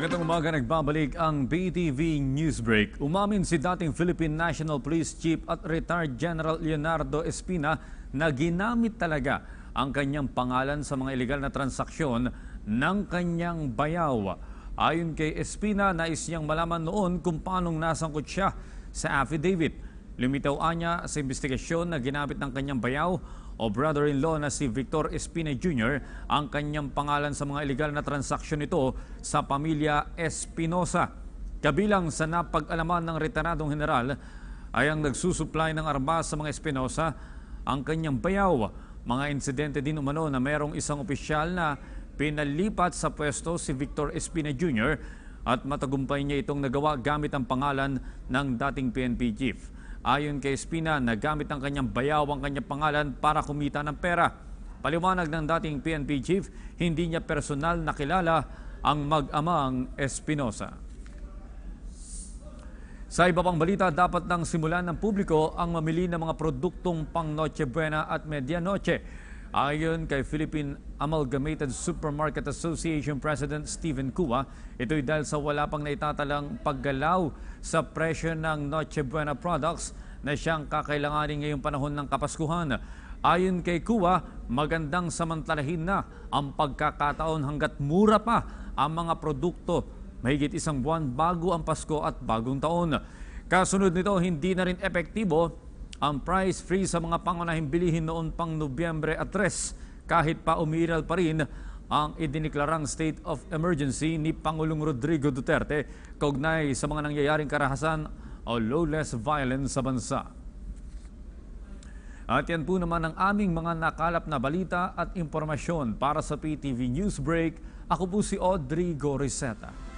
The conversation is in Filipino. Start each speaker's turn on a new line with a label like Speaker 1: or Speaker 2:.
Speaker 1: Magandang umaga, nagbabalik ang BTV Newsbreak. Umamin si dating Philippine National Police Chief at retired General Leonardo Espina na ginamit talaga ang kanyang pangalan sa mga ilegal na transaksyon ng kanyang bayaw. Ayon kay Espina, nais niyang malaman noon kung paanong nasangkot siya sa affidavit. Lumitaw niya sa investigasyon na ginamit ng kanyang bayaw o brother-in-law na si Victor Espina Jr. ang kanyang pangalan sa mga ilegal na transaksyon nito sa pamilya Espinosa. Kabilang sa napag-alaman ng retiradong general ay ang nagsusupply ng armas sa mga Espinosa ang kanyang bayaw. Mga insidente din umano na mayroong isang opisyal na pinalipat sa pwesto si Victor Espina Jr. at matagumpay niya itong nagawa gamit ang pangalan ng dating PNP chief. Ayon kay Espina, nagamit ang kanyang bayaw ang kanyang pangalan para kumita ng pera. Paliwanag ng dating PNP chief, hindi niya personal nakilala ang mag-amang Espinosa. Sa iba pang balita, dapat nang simulan ng publiko ang mamili ng mga produktong pang Noche Buena at Medianoche. Ayon kay Philippine Amalgamated Supermarket Association President Stephen Cua, ito'y dahil sa wala pang naitatalang paggalaw sa presyo ng Noche Buena products na siyang kakailanganin ngayong panahon ng Kapaskuhan. Ayon kay Cua, magandang samantalahin na ang pagkakataon hanggat mura pa ang mga produkto mahigit isang buwan bago ang Pasko at Bagong Taon. Kasunod nito, hindi na rin epektibo ang price freeze sa mga pangunahing bilihin noon pang Nobyembre at 3 kahit pa umiral pa rin ang idiniklarang state of emergency ni Pangulong Rodrigo Duterte kaugnay sa mga nangyayaring karahasan o lawless violence sa bansa. At yan po naman ang aming mga nakalap na balita at impormasyon para sa PTV Newsbreak. Ako po si Audrey Goriseta.